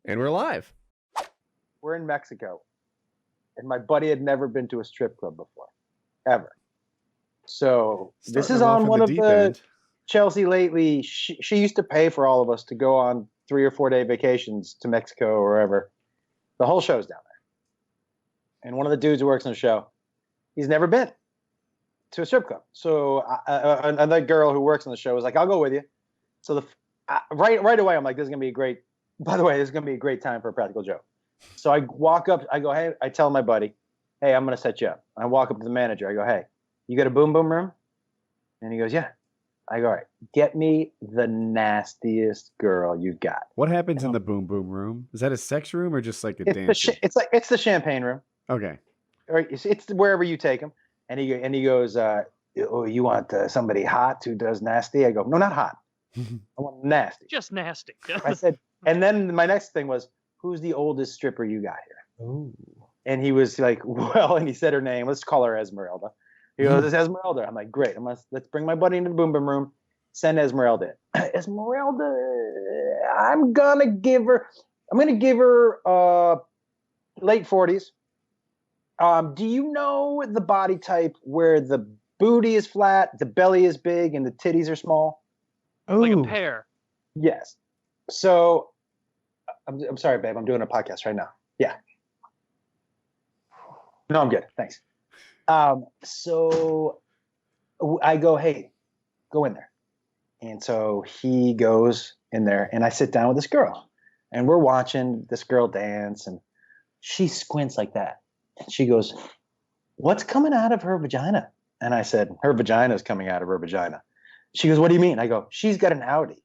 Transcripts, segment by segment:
And we're live. We're in Mexico, and my buddy had never been to a strip club before, ever. So this is on one of the Chelsea lately. She used to pay for all of us to go on 3 or 4 day vacations to Mexico or wherever. The whole show's down there. And one of the dudes who works on the show, he's never been to a strip club. So another girl who works on the show was like, "I'll go with you." So right away, I'm like, "This is gonna be a great." By the way, this is gonna be a great time for a practical joke. So I walk up, I go, "Hey," I tell my buddy, "Hey, I'm gonna set you up." I walk up to the manager, I go, "Hey, you got a boom boom room?" And he goes, "Yeah." I go, "All right, get me the nastiest girl you've got." What happens in the boom boom room? Is that a sex room or just like a dance? It's the champagne room. Okay. Or it's wherever you take him. And he goes, "Oh, you want somebody hot who does nasty?" I go, "No, not hot. I want nasty." Just nasty. I said, and then my next thing was, "Who's the oldest stripper you got here?" Ooh. And he was like, "Well," and he said her name. Let's call her Esmeralda. He goes, "It's Esmeralda." I'm like, "Great. Let's bring my buddy into the boom boom room. Send Esmeralda in." Esmeralda, I'm gonna give her late 40s. Do you know the body type where the booty is flat, the belly is big, and the titties are small? Like a pear. Yes. So, I'm sorry, babe. I'm doing a podcast right now. Yeah. No, I'm good. Thanks. So I go, "Hey, go in there." And so he goes in there, and I sit down with this girl, and we're watching this girl dance, and she squints like that. And she goes, "What's coming out of her vagina?" And I said, "Her vagina is coming out of her vagina." She goes, "What do you mean?" I go, "She's got an outie.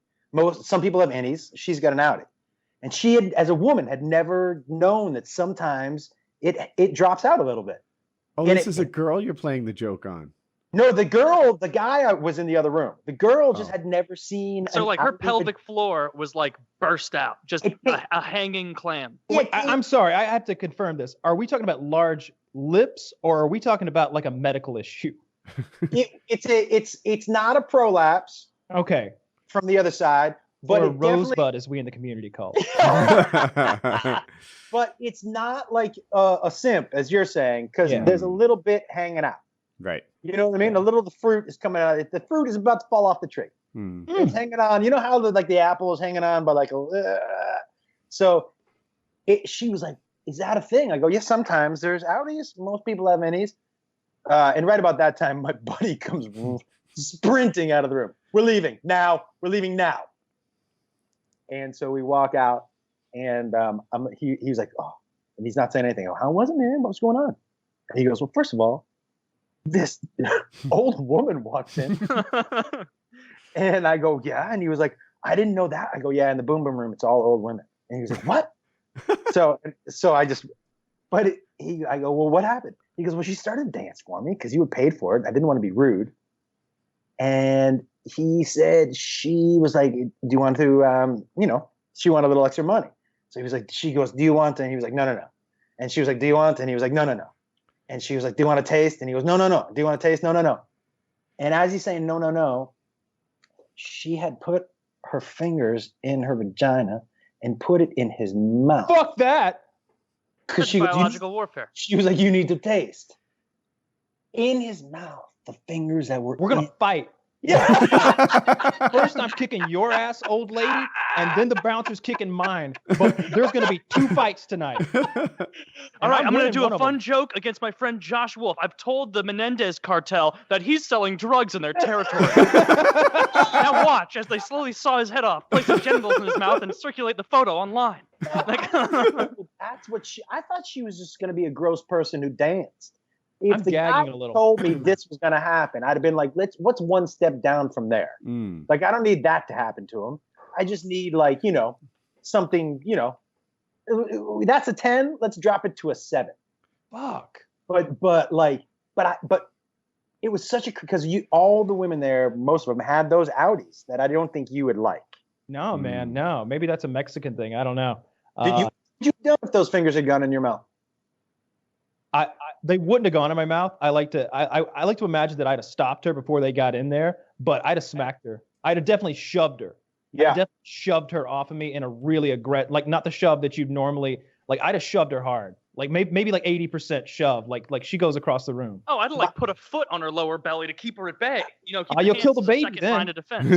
Some people have innies. She's got an outie." And she had, as a woman, had never known that sometimes it drops out a little bit. Oh, and this is a girl you're playing the joke on. No, the guy was in the other room. The girl just had never seen. So like her pelvic floor was like burst out, just a hanging clam. Wait, I'm sorry, I have to confirm this. Are we talking about large lips, or are we talking about like a medical issue? It's not a prolapse. Okay. From the other side, but or a rosebud, as we in the community call it. But it's not like a simp, as you're saying, because there's a little bit hanging out. Right. You know what I mean? A little of the fruit is coming out. The fruit is about to fall off the tree. It's hanging on. You know how the apple is hanging on, but like so. She was like, "Is that a thing?" I go, "Yes, sometimes there's outies. Most people have innies." And right about that time, my buddy comes sprinting out of the room. "We're leaving now. We're leaving now." And so we walk out, and he was like, "Oh," and he's not saying anything. I go, "How was it, man? What's going on?" And he goes, "Well, first of all, this old woman walks in." And I go, "Yeah." And he was like, "I didn't know that." I go, "Yeah, in the boom boom room, it's all old women." And he was like, "What?" so I just, I go, "Well, what happened?" He goes, "Well, she started to dance for me because you were paid for it. I didn't want to be rude." And he said she was like, "Do you want to, she wanted a little extra money." So he was like, she goes, "Do you want?" And he was like, "No, no, no." And she was like, "Do you want?" And he was like, "No, no, no." And she was like, "Do you want to taste?" And he goes, "No, no, no." "Do you want to taste?" "No, no, no." And as he's saying, "No, no, no," she had put her fingers in her vagina and put it in his mouth. Fuck that. Because biological warfare. She was like, "You need to taste." In his mouth, the fingers that were. We're going to fight. Yeah. First, I'm kicking your ass, old lady, and then the bouncer's kicking mine. But there's going to be 2 fights tonight. All right, I'm going to do a fun joke against my friend Josh Wolf. I've told the Menendez cartel that he's selling drugs in their territory. Now watch as they slowly saw his head off, place his genitals in his mouth, and circulate the photo online. That's what I thought she was just going to be a gross person who danced. If I'm the gagging guy a little. told me this was going to happen, I'd have been like, what's one step down from there? Like, I don't need that to happen to him. I just need, like, something, that's a 10. Let's drop it to a 7. Fuck. But it was such a, because all the women there, most of them had those outies that I don't think you would like. No, man, no. Maybe that's a Mexican thing. I don't know. Did you know if those fingers had gone in your mouth? They wouldn't have gone in my mouth. I like to imagine that I'd have stopped her before they got in there, but I'd have smacked her. I'd have definitely shoved her. Yeah. I definitely shoved her off of me in a really aggressive, like not the shove that you'd normally, like I just shoved her hard. Like maybe like 80% shove. Like she goes across the room. Oh, I'd like put a foot on her lower belly to keep her at bay. You know, keep You'll hands kill the as a baby second then. line of defense.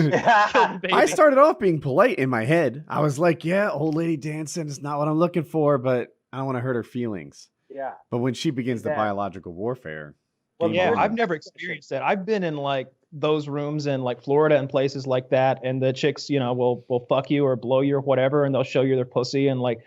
Kill the baby. I started off being polite in my head. I was like, yeah, old lady dancing is not what I'm looking for, but I don't want to hurt her feelings. Yeah. But when she begins the Yeah. biological warfare. Well, game Yeah, on. I've never experienced that. I've been in like those rooms in like Florida and places like that, and the chicks, you know, will fuck you or blow you or whatever, and they'll show you their pussy. And like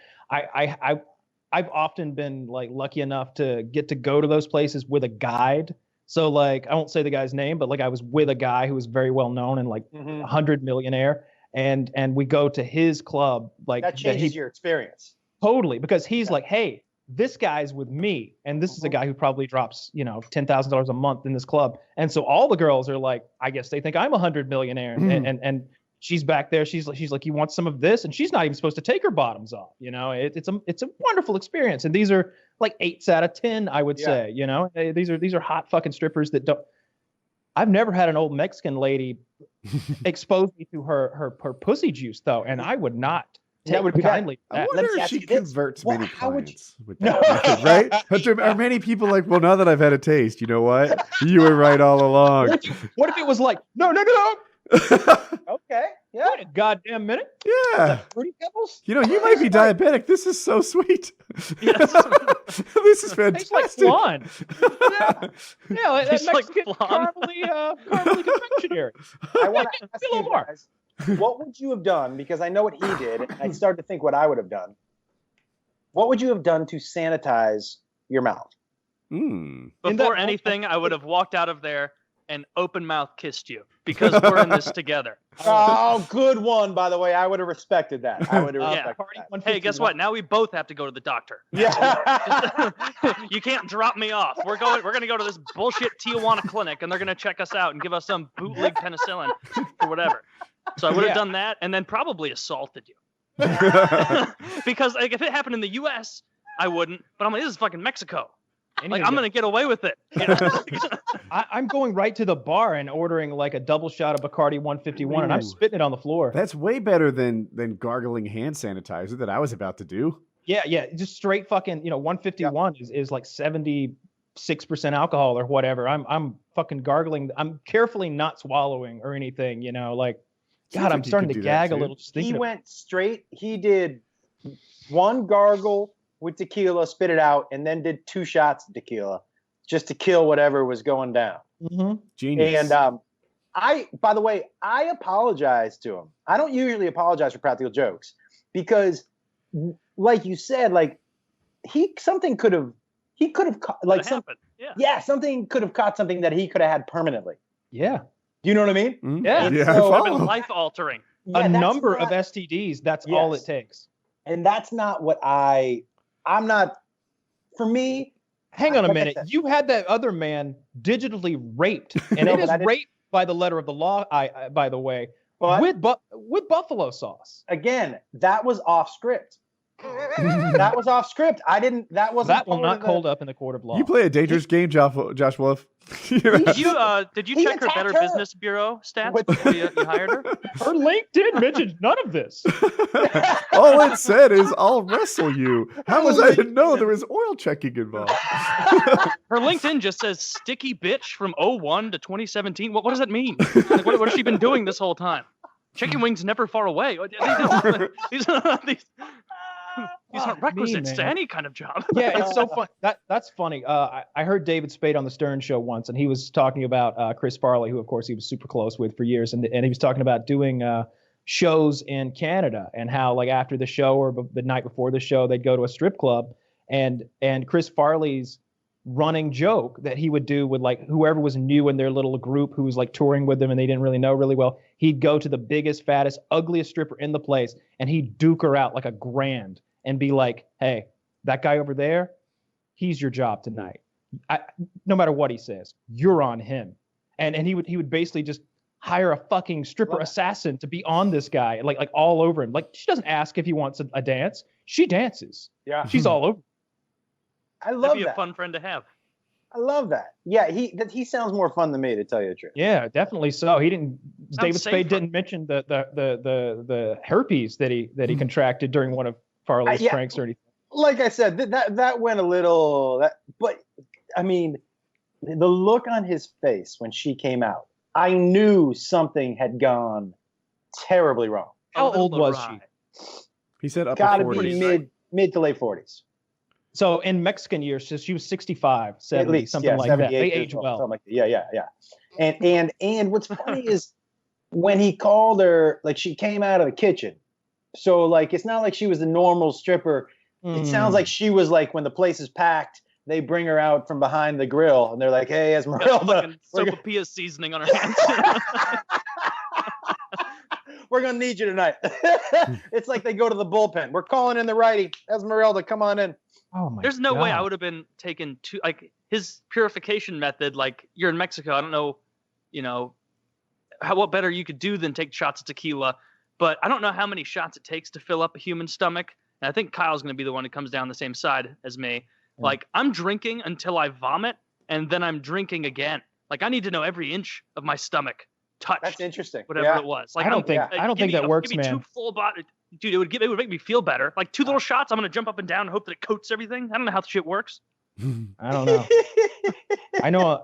I've often been like lucky enough to get to go to those places with a guide. So like I won't say the guy's name, but like I was with a guy who was very well known and like 100 millionaire, and we go to his club. Like that changes your experience. Totally, because he's like, hey, this guy's with me, and this is a guy who probably drops, you know, $10,000 a month in this club, and so all the girls are like, I guess they think I'm 100 millionaire, and she's back there, she's like, you want some of this, and she's not even supposed to take her bottoms off, you know. It's a wonderful experience, and these are like 8s out of 10, I would say, you know. These are hot fucking strippers that don't. I've never had an old Mexican lady expose me to her pussy juice though, and I would not. That would be kindly. I Let wonder me if ask she you this. converts Well, many how would clients with that method, right? Are many people like, well, now that I've had a taste, you know what? You were right all along. What if it was like, no? Okay. Yeah. Wait a goddamn minute. Yeah. Fruity Pebbles? You know, you might be diabetic. This is so sweet. Yes. This is Tastes like fantastic. flan. Yeah, like that Tastes like Mexican flan. caramely confectionery. I want to ask a little you more. guys, what would you have done? Because I know what he did, and I started to think what I would have done. What would you have done to sanitize your mouth? Mm. Before anything, I would have walked out of there and open mouth kissed you because we're in this together. Oh, good one, by the way. I would have respected that. I would have Yeah. respected Party that. 151. Hey, guess what? Now we both have to go to the doctor. Yeah. You can't drop me off. We're gonna go to this bullshit Tijuana clinic, and they're gonna check us out and give us some bootleg penicillin or whatever. So I would have done that, and then probably assaulted you. Because like if it happened in the U.S., I wouldn't. But I'm like, this is fucking Mexico. Like I'm gonna get away with it. You know? I'm going right to the bar and ordering like a double shot of Bacardi 151, and I'm Ooh. spitting it on the floor. That's way better than gargling hand sanitizer that I was about to do. Yeah, just straight fucking, 151 is like 76% alcohol or whatever. I'm fucking gargling. I'm carefully not swallowing or anything, like, Seems God, I'm like you starting could to do that gag a too. little just He thinking. went straight. He did one gargle with tequila, spit it out, and then did 2 shots of tequila just to kill whatever was going down. Genius. And by the way, I apologize to him. I don't usually apologize for practical jokes because, like you said, like something could have like happened. something could have caught something that he could have had permanently. Yeah. You know what I mean? Mm. Yeah. Yeah, So- I It would have been follow. life altering. Yeah, A that's number not- of STDs. That's all it Yes. takes. and that's not what I'm not. For me, Hang on a Like I minute. said. You had that other man digitally raped, and No, it but is I didn't- rape by the letter of the law. By the way, but with buffalo sauce. again, that was off script. That was off script. I didn't. That wasn't. That will part not of the- hold up in the court of law. You play a dangerous game, Josh Wolf. Did you He check her attacked Better her. Business Bureau stats With- before you hired her? Her LinkedIn mentions none of this. All it said is, I'll wrestle you. How was I to know there was oil checking involved? Her LinkedIn just says sticky bitch from 01 to 2017. What does that mean? Like, what has she been doing this whole time? Chicken wings never far away. These aren't requisites to man. any kind of job. Yeah, it's so fun. That's funny. I heard David Spade on the Stern Show once, and he was talking about Chris Farley, who of course he was super close with for years, and he was talking about doing shows in Canada and how like after the show or the night before the show they'd go to a strip club, and Chris Farley's running joke that he would do with like whoever was new in their little group who was like touring with them and they didn't really know really well, he'd go to the biggest, fattest, ugliest stripper in the place and he'd duke her out like $1,000 and be like, hey, that guy over there, he's your job tonight. No matter what he says, you're on him. And he would basically just hire a fucking stripper assassin to be on this guy, like all over him. Like she doesn't ask if he wants a dance. She dances. Yeah, She's all over. I love That'd be that. a fun friend to have. I love that. Yeah, he sounds more fun than me, to tell you the truth. Yeah, definitely so. He didn't. David Spade safer. didn't mention the herpes that he contracted during one of Farley's pranks or anything. Like I said, that went a little. But I mean, the look on his face when she came out, I knew something had gone terribly wrong. How old was she? He said upper Gotta 40s. be mid to late 40s. So in Mexican years, she was 65, 70, At least, something like that. They age well. Something like that. Yeah. And what's funny is when he called her, like she came out of the kitchen. So like it's not like she was a normal stripper. It sounds like she was like when the place is packed, they bring her out from behind the grill and they're like, "Hey, Esmeralda, sopapilla seasoning on her hands." We're gonna need you tonight. It's like they go to the bullpen. We're calling in the righty. Esmeralda, come on in. Oh my There's no God. way I would have been taken to like his purification method. Like you're in Mexico, I don't know, what better you could do than take shots of tequila. But I don't know how many shots it takes to fill up a human stomach. And I think Kyle's going to be the one who comes down the same side as me. Like I'm drinking until I vomit, and then I'm drinking again. Like I need to know every inch of my stomach touched. That's interesting. Whatever it was. Like I don't think that works, give me man. two full body. Dude, it would make me feel better. Like 2 little shots, I'm gonna jump up and down and hope that it coats everything. I don't know how the shit works. I don't know. I know